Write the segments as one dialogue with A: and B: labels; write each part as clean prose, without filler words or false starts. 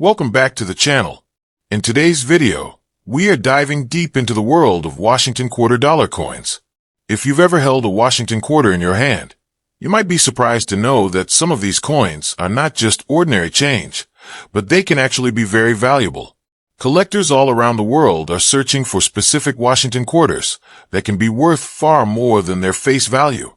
A: Welcome back to the channel. In today's video, we are diving deep into the world of Washington quarter dollar coins. If you've ever held a Washington quarter in your hand, you might be surprised to know that some of these coins are not just ordinary change, but they can actually be very valuable. Collectors all around the world are searching for specific Washington quarters that can be worth far more than their face value.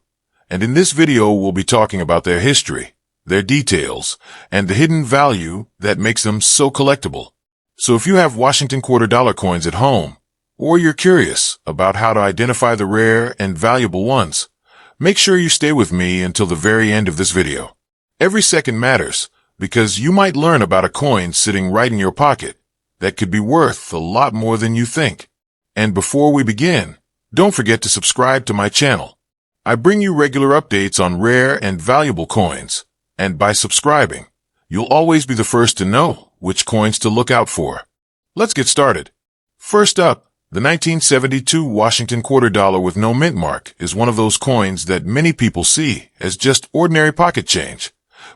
A: And in this video, we'll be talking about their history, their details, and the hidden value that makes them so collectible. So if you have Washington quarter dollar coins at home, or you're curious about how to identify the rare and valuable ones, make sure you stay with me until the very end of this video. Every second matters, because you might learn about a coin sitting right in your pocket that could be worth a lot more than you think. And before we begin, don't forget to subscribe to my channel. I bring you regular updates on rare and valuable coins, and by subscribing, you'll always be the first to know which coins to look out for. Let's get started. First up, the 1972 Washington quarter dollar with no mint mark is one of those coins that many people see as just ordinary pocket change.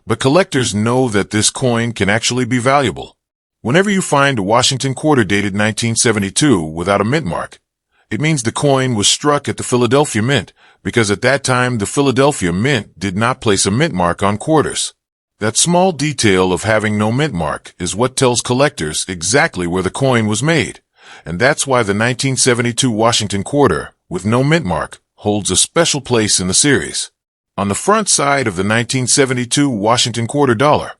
A: But collectors know that this coin can actually be valuable. Whenever you find a Washington quarter dated 1972 without a mint mark, it means the coin was struck at the Philadelphia Mint, because at that time the Philadelphia Mint did not place a mint mark on quarters. That small detail of having no mint mark is what tells collectors exactly where the coin was made, and that's why the 1972 Washington quarter with no mint mark holds a special place in the series. On the front side of the 1972 Washington quarter dollar,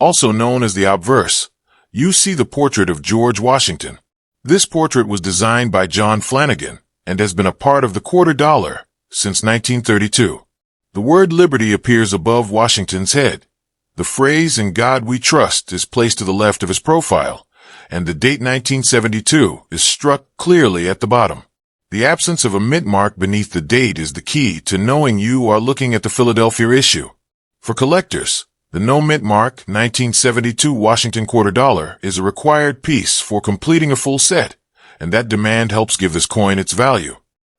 A: also known as the obverse, you see the portrait of George Washington. This portrait was designed by John Flanagan and has been a part of the quarter dollar since 1932. The word liberty appears above Washington's head. The phrase "In God We Trust" is placed to the left of his profile, and the date 1972 is struck clearly at the bottom. The absence of a mint mark beneath the date is the key to knowing you are looking at the Philadelphia issue. For collectors, the no mint mark 1972 Washington quarter dollar is a required piece for completing a full set, and that demand helps give this coin its value.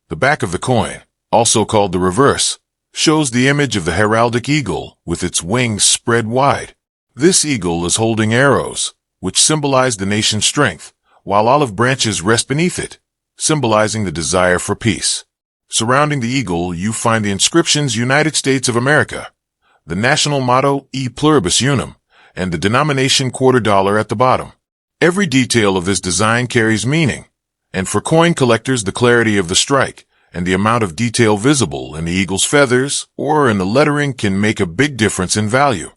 A: The back of the coin, also called the reverse, shows the image of the heraldic eagle with its wings spread wide. This eagle is holding arrows, which symbolize the nation's strength, while olive branches rest beneath it, symbolizing the desire for peace. Surrounding the eagle, you find the inscriptions United States of America, the national motto E Pluribus Unum, and the denomination quarter dollar at the bottom. Every detail of this design carries meaning, and for coin collectors, the clarity of the strike and the amount of detail visible in the eagle's feathers or in the lettering can make a big difference in value.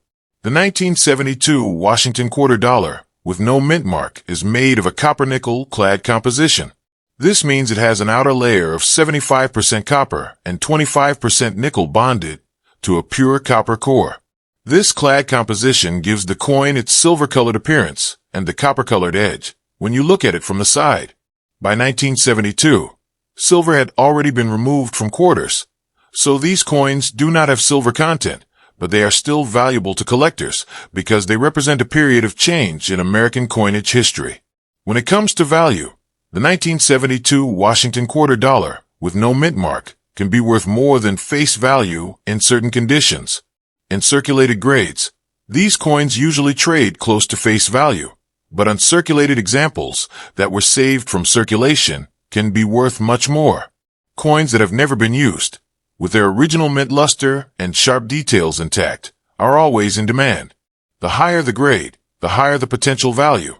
A: The 1972 Washington quarter dollar with no mint mark is made of a copper nickel clad composition. This means it has an outer layer of 75% copper and 25% nickel bonded to a pure copper core. This clad composition gives the coin its silver-colored appearance and the copper-colored edge when you look at it from the side. By 1972, silver had already been removed from quarters, so these coins do not have silver content, but they are still valuable to collectors because they represent a period of change in American coinage history. When it comes to value, the 1972 Washington quarter dollar with no mint mark can be worth more than face value in certain conditions. In circulated grades, these coins usually trade close to face value, but uncirculated examples that were saved from circulation can be worth much more. Coins that have never been used, with their original mint luster and sharp details intact, are always in demand. The higher the grade, the higher the potential value.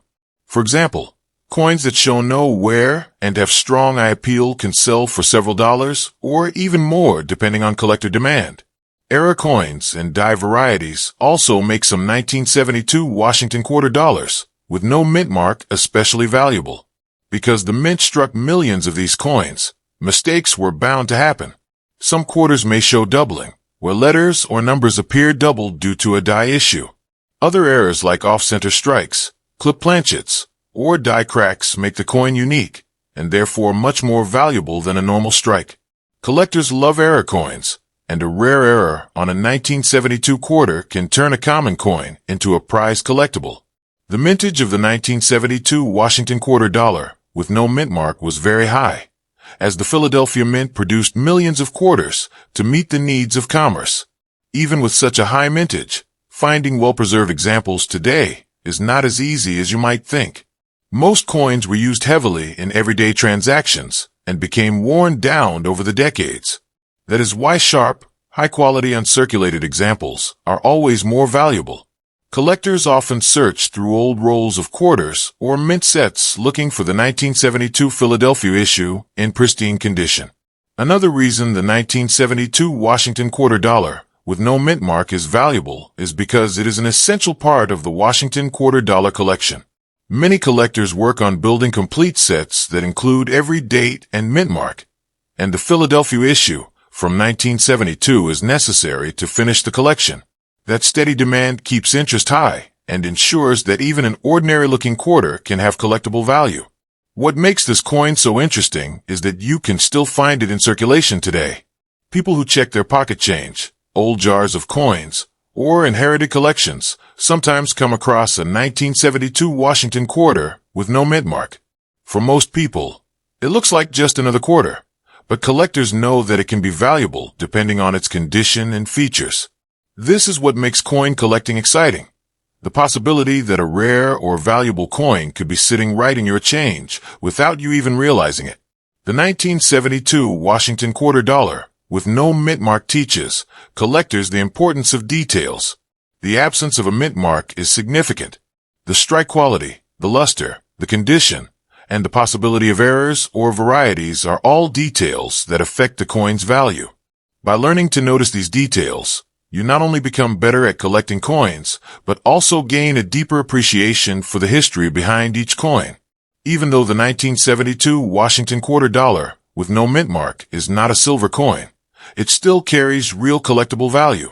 A: For example, coins that show no wear and have strong eye appeal can sell for several dollars or even more depending on collector demand. Era coins and die varieties also make some 1972 Washington quarter dollars with no mint mark especially valuable. Because the mint struck millions of these coins, mistakes were bound to happen. Some quarters may show doubling, where letters or numbers appear doubled due to a die issue. Other errors like off-center strikes, clip planchets, or die cracks make the coin unique, and therefore much more valuable than a normal strike. Collectors love error coins, and a rare error on a 1972 quarter can turn a common coin into a prized collectible. The mintage of the 1972 Washington quarter dollar with no mint mark was very high, as the Philadelphia Mint produced millions of quarters to meet the needs of commerce. Even with such a high mintage, finding well-preserved examples today is not as easy as you might think. Most coins were used heavily in everyday transactions and became worn down over the decades. That is why sharp, high-quality uncirculated examples are always more valuable. Collectors often search through old rolls of quarters or mint sets looking for the 1972 Philadelphia issue in pristine condition. Another reason the 1972 Washington quarter dollar with no mint mark is valuable is because it is an essential part of the Washington quarter dollar collection. Many collectors work on building complete sets that include every date and mint mark, and the Philadelphia issue from 1972 is necessary to finish the collection. That steady demand keeps interest high and ensures that even an ordinary-looking quarter can have collectible value. What makes this coin so interesting is that you can still find it in circulation today. People who check their pocket change, old jars of coins, or inherited collections sometimes come across a 1972 Washington quarter with no mint mark. For most people, it looks like just another quarter, but collectors know that it can be valuable depending on its condition and features. This is what makes coin collecting exciting. The possibility that a rare or valuable coin could be sitting right in your change without you even realizing it. The 1972 Washington quarter dollar with no mint mark teaches collectors the importance of details. The absence of a mint mark is significant. The strike quality, the luster, the condition, and the possibility of errors or varieties are all details that affect the coin's value. By learning to notice these details, you not only become better at collecting coins, but also gain a deeper appreciation for the history behind each coin. Even though the 1972 Washington quarter dollar with no mint mark is not a silver coin, it still carries real collectible value.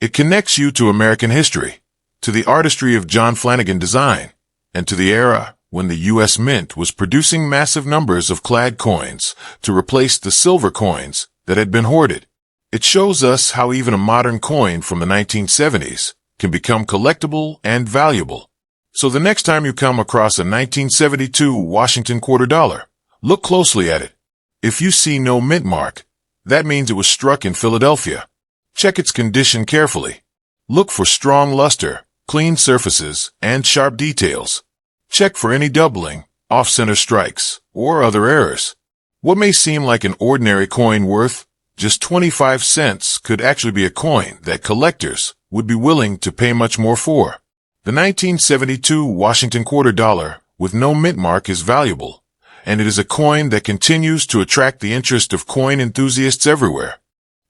A: It connects you to American history, to the artistry of John Flanagan design, and to the era when the U.S. Mint was producing massive numbers of clad coins to replace the silver coins that had been hoarded. It shows us how even a modern coin from the 1970s can become collectible and valuable. So the next time you come across a 1972 Washington quarter dollar, look closely at it. If you see no mint mark, that means it was struck in Philadelphia. Check its condition carefully. Look for strong luster, clean surfaces, and sharp details. Check for any doubling, off-center strikes, or other errors. What may seem like an ordinary coin worth just 25 cents could actually be a coin that collectors would be willing to pay much more for. The 1972 Washington quarter dollar with no mint mark is valuable, and it is a coin that continues to attract the interest of coin enthusiasts everywhere.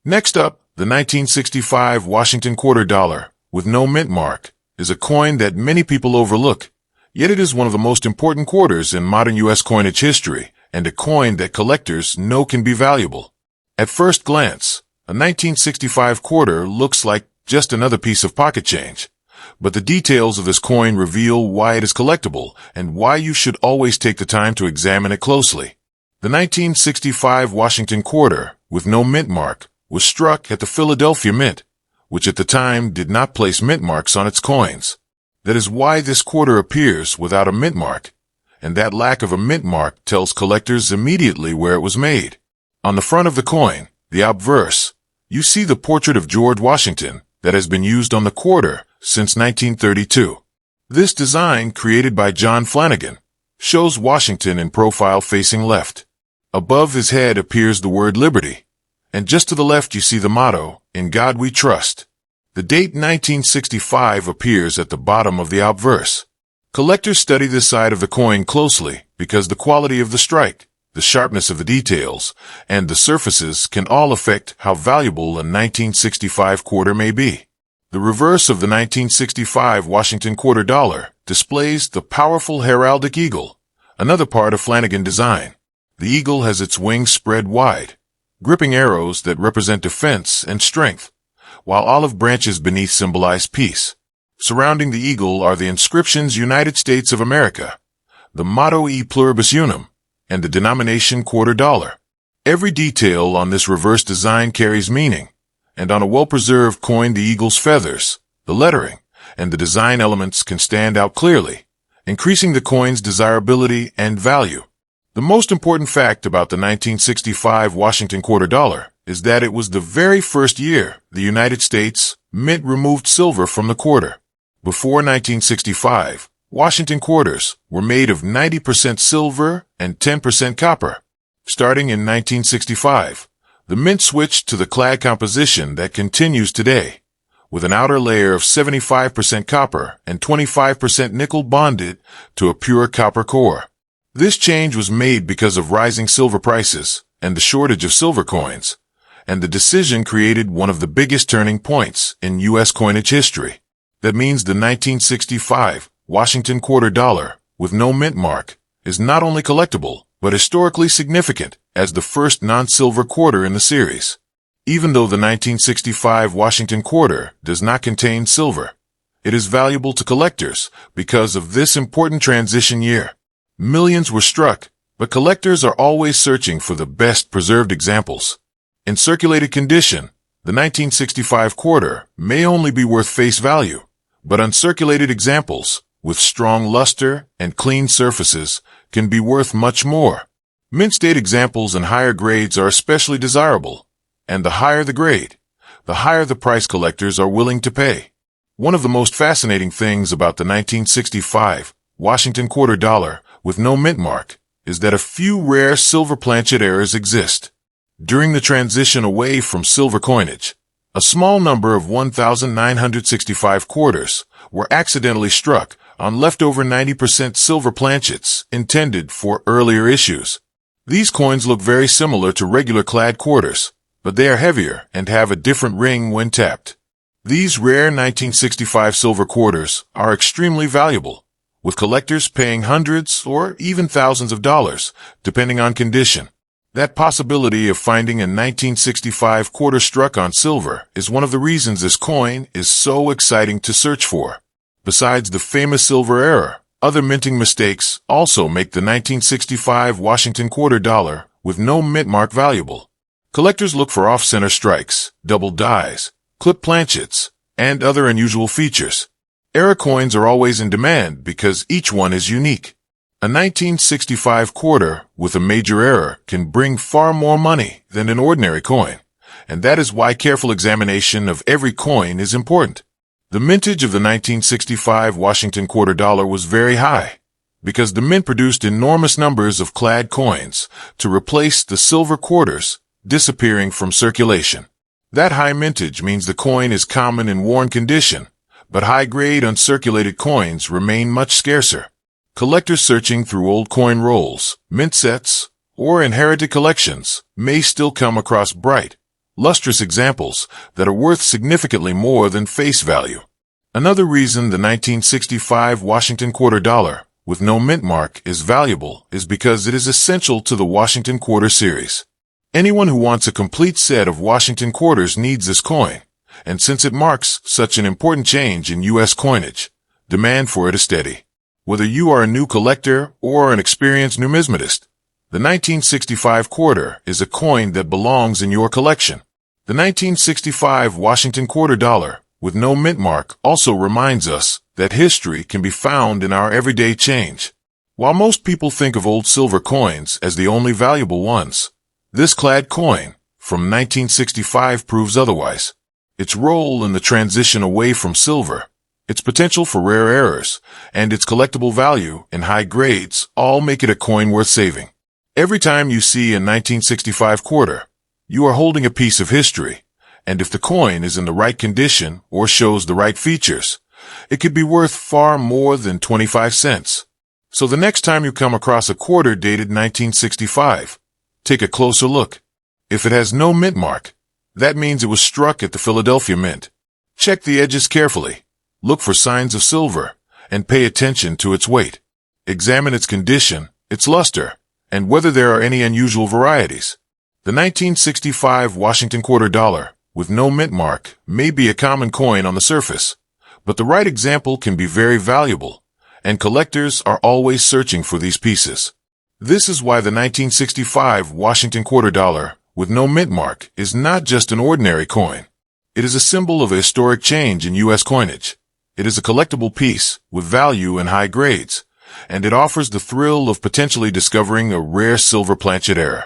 A: Next up, the 1965 Washington quarter dollar with no mint mark is a coin that many people overlook, yet it is one of the most important quarters in modern U.S. coinage history and a coin that collectors know can be valuable. At first glance, a 1965 quarter looks like just another piece of pocket change, but the details of this coin reveal why it is collectible and why you should always take the time to examine it closely. The 1965 Washington quarter with no mint mark was struck at the Philadelphia Mint, which at the time did not place mint marks on its coins. That is why this quarter appears without a mint mark, and that lack of a mint mark tells collectors immediately where it was made. On the front of the coin, the obverse, you see the portrait of George Washington that has been used on the quarter since 1932. This design, created by John Flanagan, shows Washington in profile facing left. Above his head appears the word Liberty, and just to the left you see the motto, "In God We Trust." The date 1965 appears at the bottom of the obverse. Collectors study this side of the coin closely because the quality of the strike, the sharpness of the details, and the surfaces can all affect how valuable a 1965 quarter may be. The reverse of the 1965 Washington quarter dollar displays the powerful heraldic eagle, another part of Flanagan design. The eagle has its wings spread wide, gripping arrows that represent defense and strength, while olive branches beneath symbolize peace. Surrounding the eagle are the inscriptions United States of America, the motto E Pluribus Unum, and the denomination quarter dollar. Every detail on this reverse design carries meaning, and on a well-preserved coin the eagle's feathers, the lettering, and the design elements can stand out clearly, increasing the coin's desirability and value. The most important fact about the 1965 Washington quarter dollar is that it was the very first year the United States Mint removed silver from the quarter. Before 1965, Washington quarters were made of 90% silver and 10% copper. Starting in 1965, the mint switched to the clad composition that continues today, with an outer layer of 75% copper and 25% nickel bonded to a pure copper core. This change was made because of rising silver prices and the shortage of silver coins, and the decision created one of the biggest turning points in U.S. coinage history. That means the 1965 Washington quarter dollar, with no mint mark, is not only collectible, but historically significant as the first non-silver quarter in the series. Even though the 1965 Washington quarter does not contain silver, it is valuable to collectors because of this important transition year. Millions were struck, but collectors are always searching for the best preserved examples. In circulated condition, the 1965 quarter may only be worth face value, but uncirculated examples, with strong luster and clean surfaces, can be worth much more. Mint state examples in higher grades are especially desirable, and the higher the grade, the higher the price collectors are willing to pay. One of the most fascinating things about the 1965 Washington quarter dollar with no mint mark is that a few rare silver planchet errors exist. During the transition away from silver coinage, a small number of 1,965 quarters were accidentally struck on leftover 90% silver planchets intended for earlier issues. These coins look very similar to regular clad quarters, but they are heavier and have a different ring when tapped. These rare 1965 silver quarters are extremely valuable, with collectors paying hundreds or even thousands of dollars, depending on condition. That possibility of finding a 1965 quarter struck on silver is one of the reasons this coin is so exciting to search for. Besides the famous silver error, other minting mistakes also make the 1965 Washington quarter dollar with no mint mark valuable. Collectors look for off-center strikes, double dies, clip planchets, and other unusual features. Error coins are always in demand because each one is unique. A 1965 quarter with a major error can bring far more money than an ordinary coin, and that is why careful examination of every coin is important. The mintage of the 1965 Washington quarter dollar was very high, because the mint produced enormous numbers of clad coins to replace the silver quarters disappearing from circulation. That high mintage means the coin is common in worn condition, but high-grade uncirculated coins remain much scarcer. Collectors searching through old coin rolls, mint sets, or inherited collections may still come across bright, lustrous examples that are worth significantly more than face value. Another reason the 1965 Washington quarter dollar with no mint mark is valuable is because it is essential to the Washington quarter series. Anyone who wants a complete set of Washington quarters needs this coin, and since it marks such an important change in U.S. coinage, demand for it is steady. Whether you are a new collector or an experienced numismatist, the 1965 quarter is a coin that belongs in your collection. The 1965 Washington quarter dollar with no mint mark also reminds us that history can be found in our everyday change. While most people think of old silver coins as the only valuable ones, this clad coin from 1965 proves otherwise. Its role in the transition away from silver, its potential for rare errors, and its collectible value in high grades all make it a coin worth saving. Every time you see a 1965 quarter, you are holding a piece of history, and if the coin is in the right condition or shows the right features, it could be worth far more than 25 cents. So the next time you come across a quarter dated 1965, take a closer look. If it has no mint mark, that means it was struck at the Philadelphia Mint. Check the edges carefully, look for signs of silver, and pay attention to its weight. Examine its condition, its luster, and whether there are any unusual varieties. The 1965 Washington quarter dollar with no mint mark may be a common coin on the surface, but the right example can be very valuable, and collectors are always searching for these pieces. This is why the 1965 Washington quarter dollar with no mint mark is not just an ordinary coin. It is a symbol of a historic change in U.S. coinage. It is a collectible piece with value in high grades, and it offers the thrill of potentially discovering a rare silver planchet error.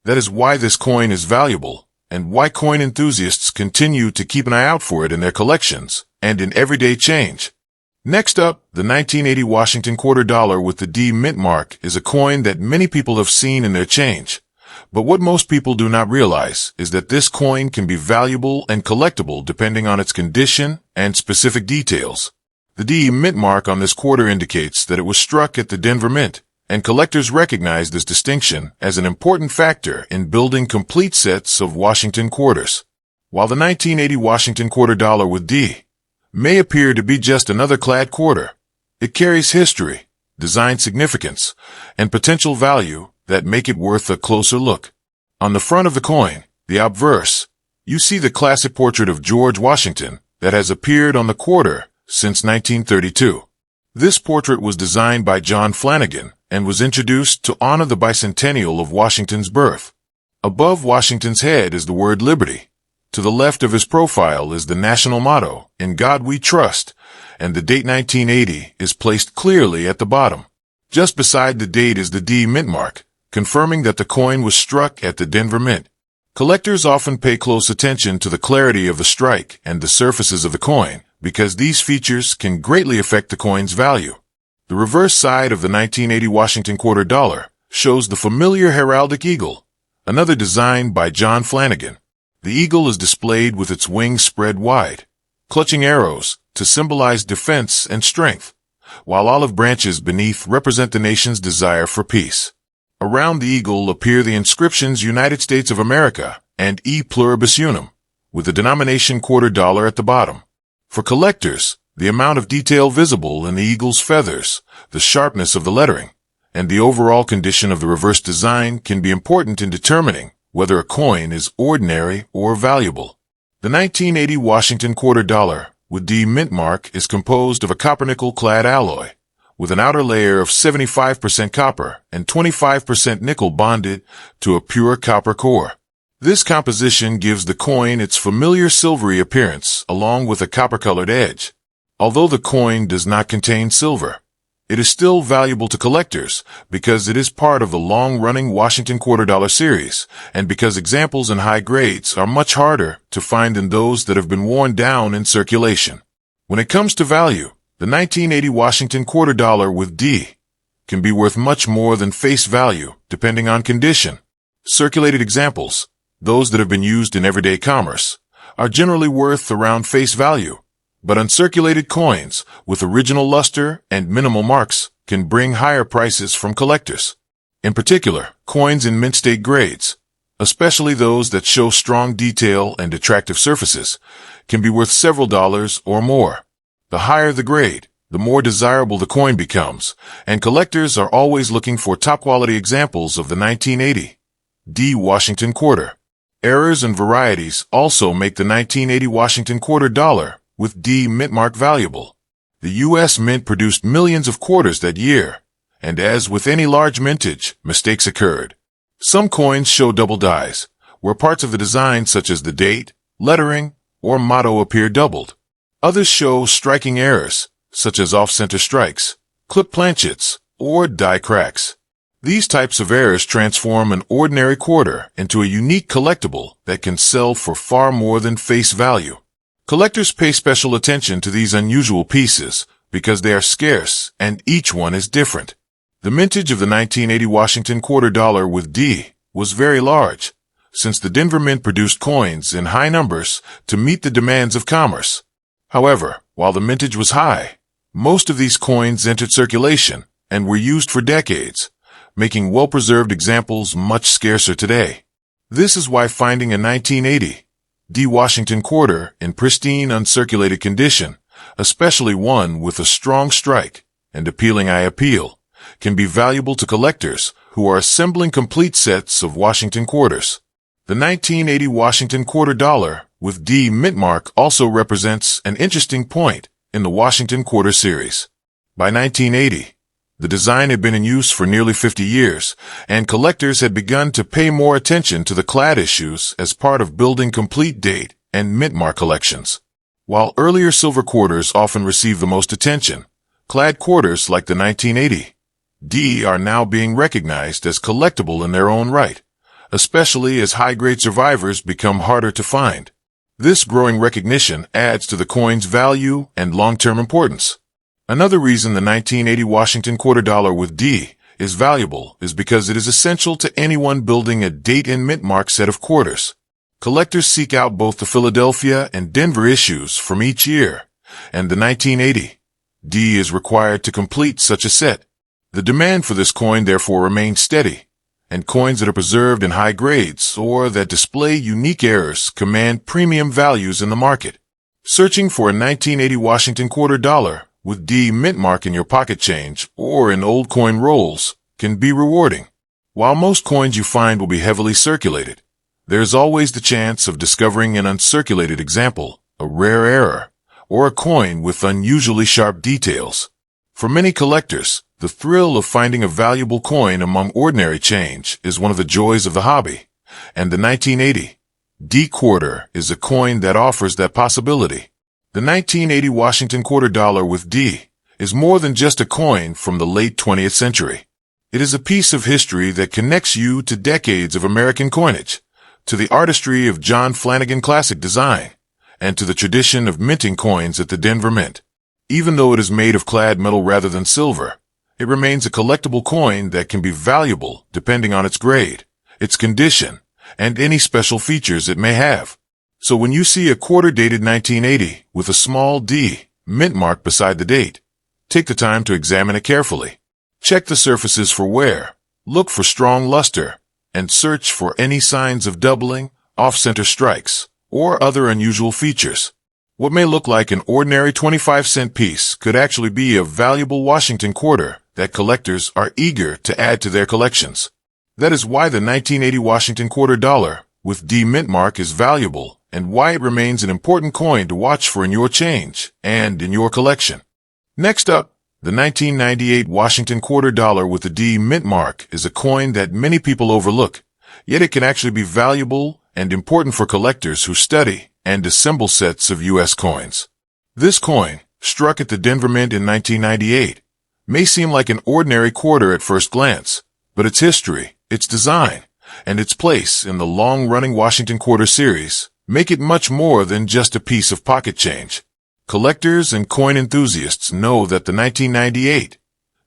A: That is why this coin is valuable, and why coin enthusiasts continue to keep an eye out for it in their collections and in everyday change. Next up, the 1980 Washington quarter dollar with the D mint mark is a coin that many people have seen in their change. But what most people do not realize is that this coin can be valuable and collectible depending on its condition and specific details. The D mint mark on this quarter indicates that it was struck at the Denver Mint, and collectors recognize this distinction as an important factor in building complete sets of Washington quarters. While the 1980 Washington quarter dollar with D may appear to be just another clad quarter, it carries history, design significance, and potential value that make it worth a closer look. On the front of the coin, the obverse, you see the classic portrait of George Washington that has appeared on the quarter since 1932. This portrait was designed by John Flanagan and was introduced to honor the bicentennial of Washington's birth. Above Washington's head is the word liberty. To the left of his profile is the national motto, "In God We Trust," and the date 1980 is placed clearly at the bottom. Just beside the date is the D mint mark, confirming that the coin was struck at the Denver Mint. Collectors often pay close attention to the clarity of the strike and the surfaces of the coin, because these features can greatly affect the coin's value. The reverse side of the 1980 Washington quarter dollar shows the familiar heraldic eagle, another design by John Flanagan. The eagle is displayed with its wings spread wide, clutching arrows to symbolize defense and strength, while olive branches beneath represent the nation's desire for peace. Around the eagle appear the inscriptions United States of America and E pluribus unum, with the denomination quarter dollar at the bottom. For collectors, the amount of detail visible in the eagle's feathers, the sharpness of the lettering, and the overall condition of the reverse design can be important in determining whether a coin is ordinary or valuable. The 1980 Washington quarter dollar with D mint mark is composed of a copper-nickel-clad alloy, with an outer layer of 75% copper and 25% nickel bonded to a pure copper core. This composition gives the coin its familiar silvery appearance along with a copper-colored edge. Although the coin does not contain silver, it is still valuable to collectors because it is part of the long-running Washington quarter dollar series, and because examples in high grades are much harder to find than those that have been worn down in circulation. When it comes to value, the 1980 Washington quarter dollar with D can be worth much more than face value depending on condition. Circulated examples, those that have been used in everyday commerce, are generally worth around face value, but uncirculated coins with original luster and minimal marks can bring higher prices from collectors. In particular, coins in mint state grades, especially those that show strong detail and attractive surfaces, can be worth several dollars or more. The higher the grade, the more desirable the coin becomes, and collectors are always looking for top-quality examples of the 1980 D Washington quarter. Errors and varieties also make the 1980 Washington quarter dollar with D mint mark valuable. The U.S. Mint produced millions of quarters that year, and as with any large mintage, mistakes occurred. Some coins show double dies, where parts of the design such as the date, lettering, or motto appear doubled. Others show striking errors, such as off-center strikes, clip planchets, or die cracks. These types of errors transform an ordinary quarter into a unique collectible that can sell for far more than face value. Collectors pay special attention to these unusual pieces because they are scarce and each one is different. The mintage of the 1980 Washington quarter dollar with D was very large, since the Denver Mint produced coins in high numbers to meet the demands of commerce. However, while the mintage was high, most of these coins entered circulation and were used for decades, making well-preserved examples much scarcer today. This is why finding a 1980 D Washington quarter in pristine uncirculated condition, especially one with a strong strike and appealing eye appeal, can be valuable to collectors who are assembling complete sets of Washington quarters. The 1980 Washington quarter dollar with D mint mark also represents an interesting point in the Washington quarter series. By 1980, the design had been in use for nearly 50 years, and collectors had begun to pay more attention to the clad issues as part of building complete date and mint mark collections. While earlier silver quarters often received the most attention, clad quarters like the 1980 D are now being recognized as collectible in their own right, especially as high-grade survivors become harder to find. This growing recognition adds to the coin's value and long-term importance. Another reason the 1980 Washington quarter dollar with D is valuable is because it is essential to anyone building a date and mint mark set of quarters. Collectors seek out both the Philadelphia and Denver issues from each year, and the 1980 D is required to complete such a set. The demand for this coin therefore remains steady, and coins that are preserved in high grades or that display unique errors command premium values in the market. Searching for a 1980 Washington quarter dollar with D mint mark in your pocket change or in old coin rolls can be rewarding. While most coins you find will be heavily circulated, there is always the chance of discovering an uncirculated example, a rare error, or a coin with unusually sharp details. For many collectors, the thrill of finding a valuable coin among ordinary change is one of the joys of the hobby, and the 1980 D quarter is a coin that offers that possibility. The 1980 Washington quarter dollar with D is more than just a coin from the late 20th century. It is a piece of history that connects you to decades of American coinage, to the artistry of John Flanagan classic design, and to the tradition of minting coins at the Denver Mint. Even though it is made of clad metal rather than silver, it remains a collectible coin that can be valuable depending on its grade, its condition, and any special features it may have. So when you see a quarter dated 1980 with a small D mint mark beside the date, take the time to examine it carefully. Check the surfaces for wear, look for strong luster, and search for any signs of doubling, off-center strikes, or other unusual features. What may look like an ordinary 25-cent piece could actually be a valuable Washington quarter that collectors are eager to add to their collections. That is why the 1980 Washington quarter dollar with D mint mark is valuable and why it remains an important coin to watch for in your change and in your collection. Next up, the 1998 Washington quarter dollar with the D mint mark is a coin that many people overlook, yet it can actually be valuable and important for collectors who study and assemble sets of U.S. coins. This coin, struck at the Denver Mint in 1998, may seem like an ordinary quarter at first glance, but its history, its design, and its place in the long-running Washington quarter series make it much more than just a piece of pocket change. Collectors and coin enthusiasts know that the 1998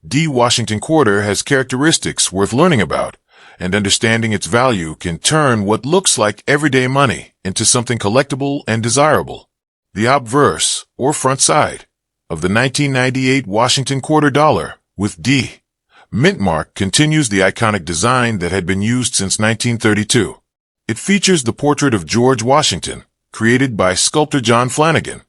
A: D Washington quarter has characteristics worth learning about, and understanding its value can turn what looks like everyday money into something collectible and desirable. The obverse, or front side, of the 1998 Washington quarter dollar with D mint mark continues the iconic design that had been used since 1932. It features the portrait of George Washington, created by sculptor John Flanagan,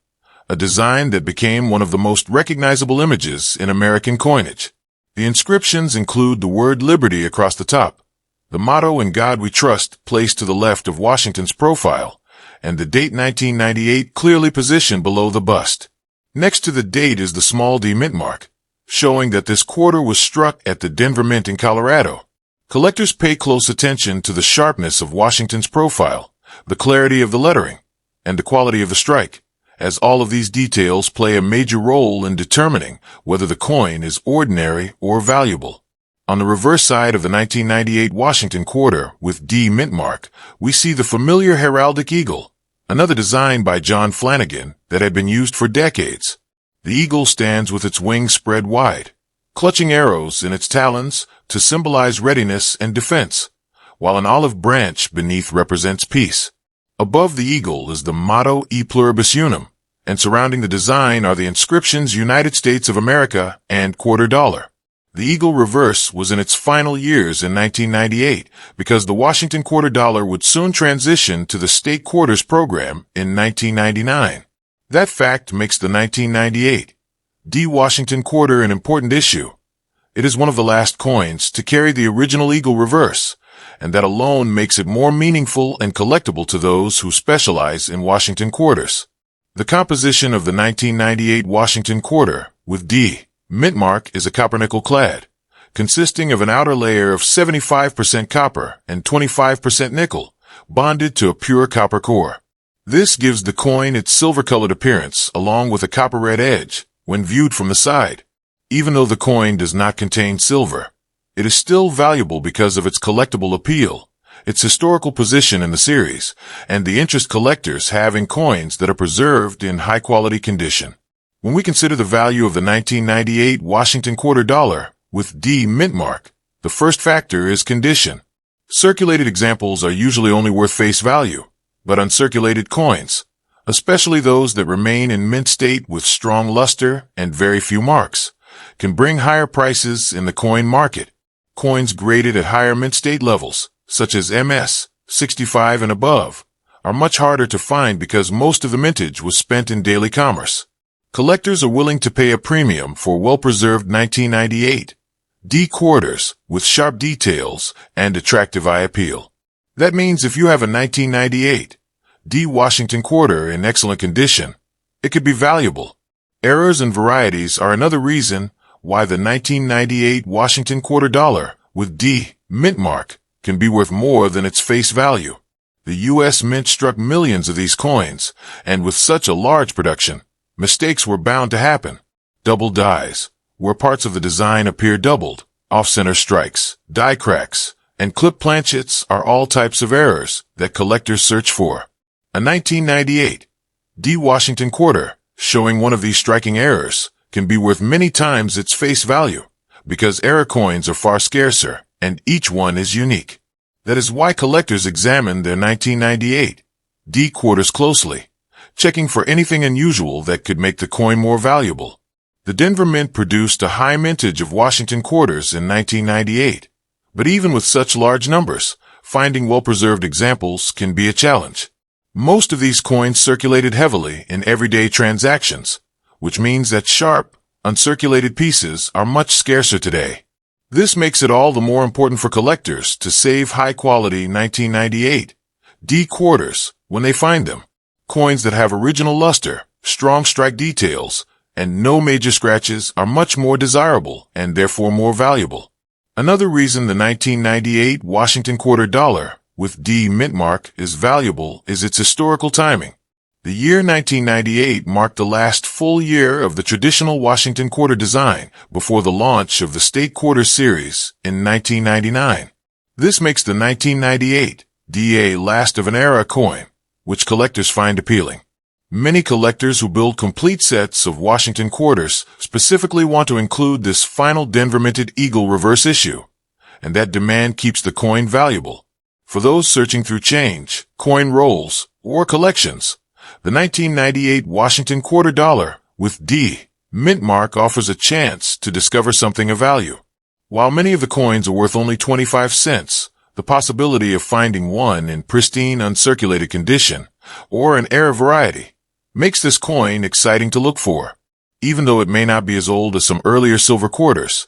A: a design that became one of the most recognizable images in American coinage. The inscriptions include the word liberty across the top, the motto "In God We Trust" placed to the left of Washington's profile, and the date 1998 clearly positioned below the bust. Next to the date is the small D mint mark, showing that this quarter was struck at the Denver Mint in Colorado. Collectors pay close attention to the sharpness of Washington's profile, the clarity of the lettering, and the quality of the strike, as all of these details play a major role in determining whether the coin is ordinary or valuable. On the reverse side of the 1998 Washington quarter with D mint mark, we see the familiar heraldic eagle, another design by John Flanagan that had been used for decades. The eagle stands with its wings spread wide, clutching arrows in its talons to symbolize readiness and defense, while an olive branch beneath represents peace. Above the eagle is the motto E Pluribus Unum, and surrounding the design are the inscriptions United States of America and quarter dollar. The eagle reverse was in its final years in 1998 because the Washington quarter dollar would soon transition to the state quarters program in 1999. That fact makes the 1998 D Washington quarter an important issue. It is one of the last coins to carry the original eagle reverse, and that alone makes it more meaningful and collectible to those who specialize in Washington quarters. The composition of the 1998 Washington quarter with D mint mark is a copper-nickel clad, consisting of an outer layer of 75% copper and 25% nickel, bonded to a pure copper core. This gives the coin its silver-colored appearance along with a copper-red edge when viewed from the side. Even though the coin does not contain silver, it is still valuable because of its collectible appeal, its historical position in the series, and the interest collectors have in coins that are preserved in high-quality condition. When we consider the value of the 1998 Washington quarter dollar with D mint mark, the first factor is condition. Circulated examples are usually only worth face value, but uncirculated coins, especially those that remain in mint state with strong luster and very few marks, can bring higher prices in the coin market. Coins graded at higher mint state levels, such as MS 65 and above, are much harder to find because most of the mintage was spent in daily commerce. Collectors are willing to pay a premium for well-preserved 1998 D quarters with sharp details and attractive eye appeal. That means if you have a 1998 D Washington quarter in excellent condition, it could be valuable. Errors and varieties are another reason why the 1998 Washington quarter dollar with D mint mark can be worth more than its face value. The U.S. Mint struck millions of these coins, and with such a large production, mistakes were bound to happen. Double dies, where parts of the design appear doubled, off-center strikes, die cracks, and clip planchets are all types of errors that collectors search for. A 1998 D Washington quarter showing one of these striking errors can be worth many times its face value, because error coins are far scarcer, and each one is unique. That is why collectors examine their 1998 D quarters closely, checking for anything unusual that could make the coin more valuable. The Denver Mint produced a high mintage of Washington quarters in 1998, but even with such large numbers, finding well-preserved examples can be a challenge. Most of these coins circulated heavily in everyday transactions, which means that sharp, uncirculated pieces are much scarcer today. This makes it all the more important for collectors to save high-quality 1998 D quarters when they find them. Coins that have original luster, strong strike details, and no major scratches are much more desirable and therefore more valuable. Another reason the 1998 Washington quarter dollar with D mint mark is valuable is its historical timing. The year 1998 marked the last full year of the traditional Washington quarter design before the launch of the State Quarter Series in 1999. This makes the 1998 DA last of an era coin, which collectors find appealing. Many collectors who build complete sets of Washington quarters specifically want to include this final Denver minted Eagle reverse issue, and that demand keeps the coin valuable. For those searching through change, coin rolls, or collections, the 1998 Washington quarter dollar with D mint mark offers a chance to discover something of value. While many of the coins are worth only 25 cents, the possibility of finding one in pristine uncirculated condition or an error variety makes this coin exciting to look for. Even though it may not be as old as some earlier silver quarters,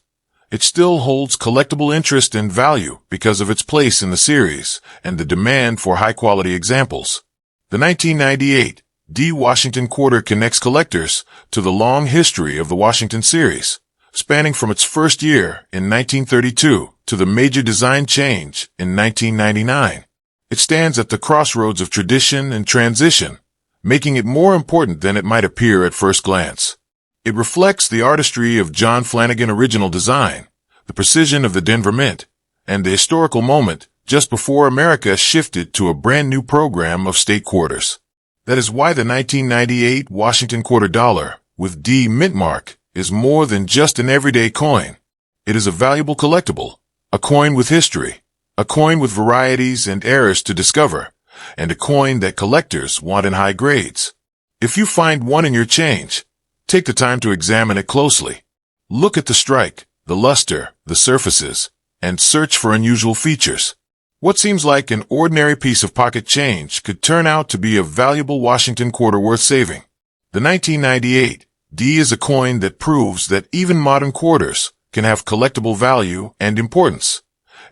A: it still holds collectible interest and value because of its place in the series and the demand for high-quality examples. The 1998 D Washington quarter connects collectors to the long history of the Washington series, spanning from its first year in 1932 to the major design change in 1999. It stands at the crossroads of tradition and transition, making it more important than it might appear at first glance. It reflects the artistry of John Flanagan's original design, the precision of the Denver Mint, and the historical moment just before America shifted to a brand new program of state quarters. That is why the 1998 Washington quarter dollar with D mint mark is more than just an everyday coin. It is a valuable collectible, a coin with history, a coin with varieties and errors to discover, and a coin that collectors want in high grades. If you find one in your change, take the time to examine it closely. Look at the strike, the luster, the surfaces, and search for unusual features. What seems like an ordinary piece of pocket change could turn out to be a valuable Washington quarter worth saving. The 1998 D is a coin that proves that even modern quarters can have collectible value and importance,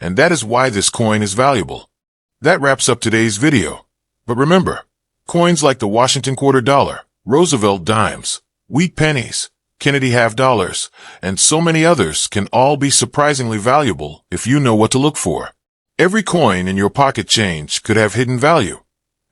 A: and that is why this coin is valuable. That wraps up today's video. But remember, coins like the Washington quarter dollar, Roosevelt dimes, wheat pennies, Kennedy half dollars, and so many others can all be surprisingly valuable if you know what to look for. Every coin in your pocket change could have hidden value,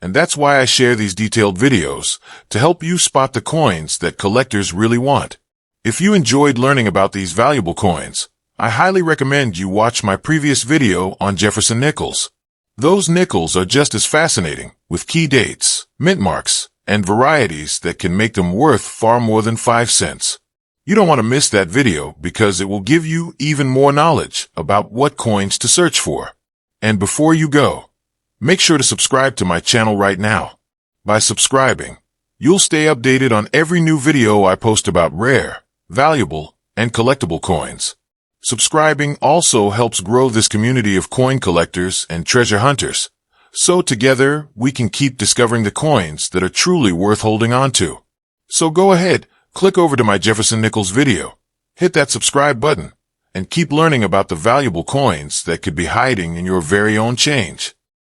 A: and that's why I share these detailed videos to help you spot the coins that collectors really want. If you enjoyed learning about these valuable coins, I highly recommend you watch my previous video on Jefferson nickels. Those nickels are just as fascinating, with key dates, mint marks, and varieties that can make them worth far more than 5 cents. You don't want to miss that video because it will give you even more knowledge about what coins to search for. And before you go, make sure to subscribe to my channel right now. By subscribing, you'll stay updated on every new video I post about rare, valuable, and collectible coins. Subscribing also helps grow this community of coin collectors and treasure hunters, so together we can keep discovering the coins that are truly worth holding on to. So go ahead, click over to my Jefferson Nichols video, hit that subscribe button, and keep learning about the valuable coins that could be hiding in your very own change.